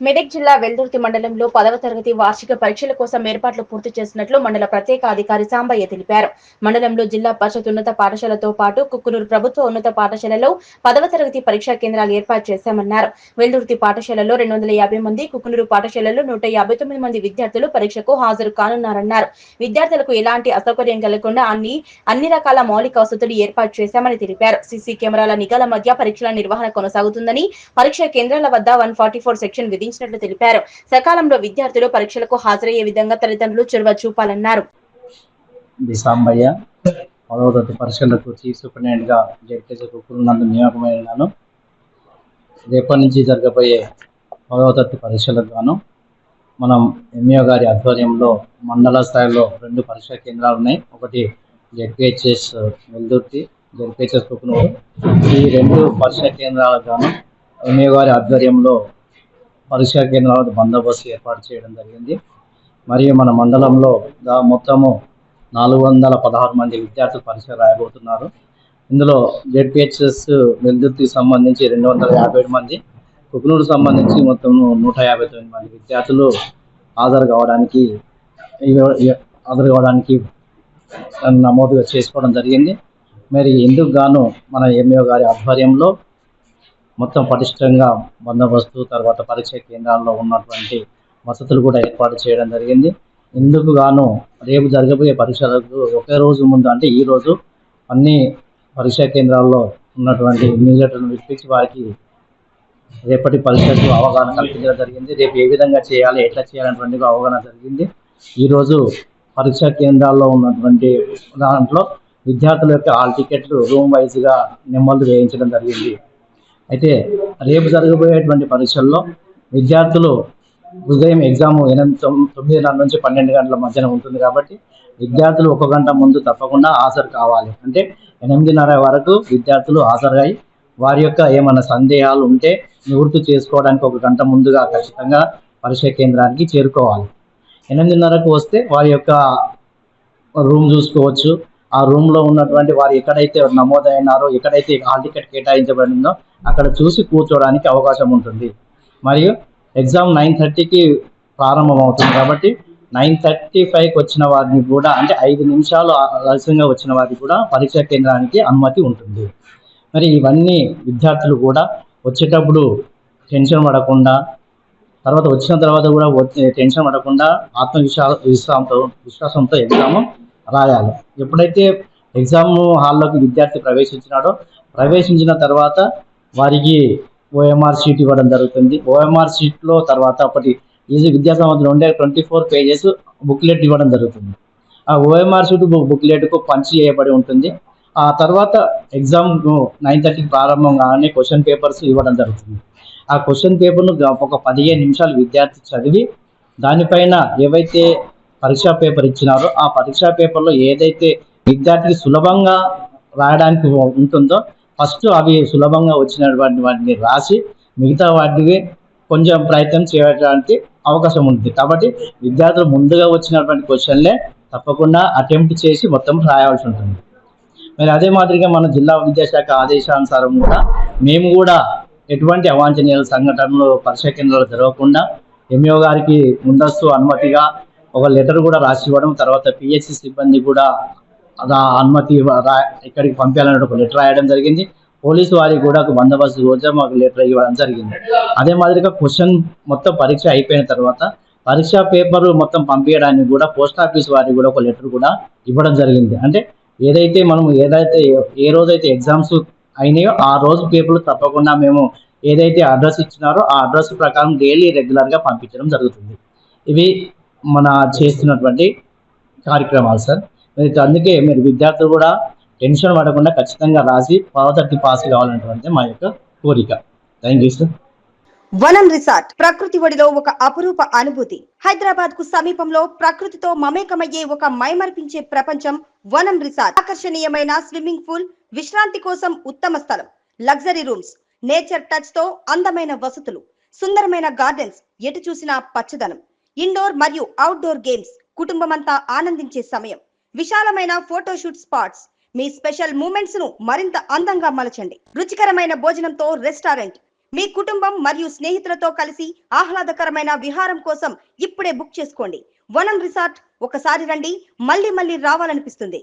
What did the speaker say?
మెదక్ జిల్లా వెల్దుర్తి మండలంలో 10వ తరగతి వార్షిక పరీక్షల కోసం ఏర్పాట్లు పూర్తి చేసినట్లు మండల ప్రత్యేక అధికారి సాంబయ్య తెలిపారు. మండలంలో జిల్లా పరిషత్ ఉన్నత పాఠశాలతో పాటు కుక్కునూరు ప్రభుత్వ ఉన్నత పాఠశాలలో 10వ తరగతి పరీక్షా కేంద్రాలు ఏర్పాటు చేశామన్నారు. వెల్దుర్తి పాఠశాలలో 250 మంది, కుక్కునూరు పాఠశాలలో 159 మంది విద్యార్థులు పరీక్షకు హాజరు కానున్నారన్నారు. విద్యార్థులకు ఎలాంటి అసౌకర్యం కలగకుండా అన్ని రకాల మౌలిక వసతులు ఏర్పాటు చేశామని తెలిపారు. సీసీ కెమెరాల నిఘాల మధ్య పరీక్షల నిర్వహణ కొనసాగుతుందని, పరీక్షా కేంద్రాల వద్ద 144 సెక్షన్ విధించినట్లు తెలిపారు. సకాలంలో విద్యార్థులు పరీక్షలకు హాజరయ్యే విధంగా తల్లిదండ్రులు చొరవ చూపాలన్నారు. సాంబయ్య 10వ తరగతి పరీక్షలకు చీఫ్ సూపరింటెండెంట్ గా జడ్కేజీ కుక్కునూరు నియామకమైనాను. రేపటి నుంచి జరగబోయే 10వ తరగతి పరీక్షలకు గాను మనం ఎంఈఓ గారి ఆధ్వర్యంలో మండల స్థాయిలో 2 పరీక్షా కేంద్రాలు ఉన్నాయి. ఒకటి జడ్కేహెచ్ఎస్ వెల్దుర్తి, జడ్కేహెచ్ఎస్ కుక్కునూరు. ఈ 2 పరీక్షా కేంద్రాలకు గాను ఎంఈఓ గారి ఆధ్వర్యంలో పరీక్షా కేంద్రాల బందోబస్తు ఏర్పాటు చేయడం జరిగింది. మరియు మన మండలంలో మొత్తము 416 మంది విద్యార్థులు పరీక్ష రాయబోతున్నారు. ఇందులో జెడ్పిహెచ్ఎస్ వెల్దుర్తికి సంబంధించి 257 మంది, కుక్కునూరు సంబంధించి మొత్తం 159 మంది విద్యార్థులు హాజరు కావడానికి నమోదుగా చేసుకోవడం జరిగింది. మరి ఇందుకు గాను మన ఎంఈఓ గారి ఆధ్వర్యంలో మొత్తం పటిష్టంగా బందోబస్తు, తర్వాత పరీక్షా కేంద్రాల్లో ఉన్నటువంటి వసతులు కూడా ఏర్పాటు చేయడం జరిగింది. ఇందుకు గాను రేపు జరగబోయే పరీక్షలకు ఒకే రోజు ముందు, అంటే ఈ రోజు అన్ని పరీక్షా కేంద్రాల్లో ఉన్నటువంటి ఇన్విజిలేటర్లను పిలిపించి వారికి రేపటి పరీక్షకు అవగాహన కల్పించడం జరిగింది. రేపు ఏ విధంగా చేయాలి, ఎట్లా చేయాలనేటువంటి అవగాహన జరిగింది. ఈరోజు పరీక్షా కేంద్రాల్లో ఉన్నటువంటి దాంట్లో విద్యార్థుల యొక్క హాల్ టికెట్లు రూమ్ వైజ్గా నెంబర్లు వేయించడం జరిగింది. అయితే రేపు జరగబోయేటువంటి పరీక్షల్లో విద్యార్థులు ఉదయం ఎగ్జామ్ 9:30 నుంచి 12 గంటల మధ్యన ఉంటుంది కాబట్టి విద్యార్థులు 1 గంట ముందు తప్పకుండా హాజరు కావాలి. అంటే 8:30 వరకు విద్యార్థులు హాజరై వారి యొక్క ఏమైనా సందేహాలు ఉంటే నివృత్తి చేసుకోవడానికి 1 గంట ముందుగా ఖచ్చితంగా పరీక్షా కేంద్రానికి చేరుకోవాలి. 8:30కు వస్తే వారి యొక్క రూమ్ చూసుకోవచ్చు. ఆ రూమ్లో ఉన్నటువంటి వారు ఎక్కడైతే నమోదైనారో, ఎక్కడైతే హాల్ టికెట్ కేటాయించబడిందో అక్కడ చూసి కూర్చోవడానికి అవకాశం ఉంటుంది. మరియు ఎగ్జామ్ 9:30కి ప్రారంభమవుతుంది కాబట్టి 9:35కి వచ్చిన వారిని కూడా, అంటే 5 నిమిషాలు ఆలస్యంగా వచ్చిన వారికి కూడా పరీక్షా కేంద్రానికి అనుమతి ఉంటుంది. మరి ఇవన్నీ విద్యార్థులు కూడా వచ్చేటప్పుడు టెన్షన్ పడకుండా, తర్వాత వచ్చిన తర్వాత కూడా టెన్షన్ పడకుండా విశ్వాసంతో ఎగ్జామ్ రాయాలి. ఎప్పుడైతే ఎగ్జామ్ హాల్లోకి విద్యార్థి ప్రవేశించిన తర్వాత వారికి ఓఎంఆర్ షీట్ ఇవ్వడం జరుగుతుంది. ఓఎంఆర్ షీట్లో తర్వాత ఒకటి ఈజీ విద్యా సంవత్సరం ఉండే 24 పేజెస్ బుక్లెట్ ఇవ్వడం జరుగుతుంది. ఆ ఓఎంఆర్ షీట్ బుక్లెట్కు పంచ్ చేయబడి ఉంటుంది. ఆ తర్వాత ఎగ్జామ్ 9:30కి ప్రారంభం కాగానే క్వశ్చన్ పేపర్స్ ఇవ్వడం జరుగుతుంది. ఆ క్వశ్చన్ పేపర్ను ఒక 15 నిమిషాలు విద్యార్థి చదివి దానిపైన ఏవైతే పరీక్షా పేపర్ ఇచ్చినారో ఆ పరీక్షా పేపర్లో ఏదైతే విద్యార్థికి సులభంగా రాయడానికి ఉంటుందో ఫస్ట్ అవి సులభంగా వచ్చినటువంటి వాటిని రాసి మిగతా వాటికి కొంచెం ప్రయత్నం చేయడానికి అవకాశం ఉంటుంది. కాబట్టి విద్యార్థులు ముందుగా వచ్చినటువంటి క్వశ్చన్లే తప్పకుండా అటెంప్ట్ చేసి మొత్తం రాయాల్సి ఉంటుంది. మరి అదే మాదిరిగా మన జిల్లా విద్యాశాఖ ఆదేశానుసారం కూడా మేము కూడా ఎటువంటి అవాంఛనీయ సంఘటనలు పరీక్షా కేంద్రాలు జరగకుండా ఎంఈఓ గారికి ముందస్తు అనుమతిగా ఒక లెటర్ కూడా రాసి ఇవ్వడం, తర్వాత పిహెచ్సి సిబ్బంది కూడా అనుమతి ఇక్కడికి పంపించాలని ఒక లెటర్ రాయడం జరిగింది. పోలీసు వారికి కూడా ఒక బందోబస్తు కూడా మాకు లెటర్ ఇవ్వడం జరిగింది. అదే మాదిరిగా క్వశ్చన్ మొత్తం పరీక్ష అయిపోయిన తర్వాత పరీక్షా పేపర్ మొత్తం పంపించడానికి కూడా పోస్ట్ ఆఫీస్ వారికి కూడా ఒక లెటర్ కూడా ఇవ్వడం జరిగింది. అంటే ఏ రోజైతే ఎగ్జామ్స్ అయినాయో ఆ రోజు పేపర్లు తప్పకుండా మేము ఏదైతే అడ్రస్ ఇచ్చినారో ఆ అడ్రస్ ప్రకారం డైలీ రెగ్యులర్గా పంపించడం జరుగుతుంది. ఇవి మన చేస్తున్నటువంటి కార్యక్రమాలు సార్. అందుకే మీరు విద్యార్థులు కూడా టెన్షన్ పడకుండా ఖచ్చితంగా రాసి 10వ తరగతి పాస్ కావాలనేటువంటి మా యొక్క కోరిక. Thank you sir. వనం రిసార్ట్ ప్రకృతి ఒడిలో ఒక అపురూప అనుభూతి. హైదరాబాద్ కు సమీపంలో ప్రకృతితో మమేకమయ్యే ఒక మైమర్పించే ప్రపంచం వనం రిసార్ట్. ఆకర్షణీయమైన స్విమ్మింగ్ పూల్, విశ్రాంతి కోసం ఉత్తమ స్థలం, లగ్జరీ రూమ్స్, నేచర్ టచ్ తో అందమైన వసతులు, సుందరమైన గార్డెన్స్, ఎటు చూసినా పచ్చదనం, ఇండోర్ మరియు అవుట్డోర్ గేమ్స్, కుటుంబమంతా ఆనందించే సమయం, విశాలమైన ఫోటోషూట్ స్పాట్స్. మీ స్పెషల్ మూమెంట్స్ ను మరింత అందంగా మలచండి. రుచికరమైన భోజనంతో రెస్టారెంట్, మీ కుటుంబం మరియు స్నేహితులతో కలిసి ఆహ్లాదకరమైన విహారం కోసం ఇప్పుడే బుక్ చేసుకోండి. వనం రిసార్ట్ ఒకసారి రండి, మళ్ళీ రావాలనిపిస్తుంది.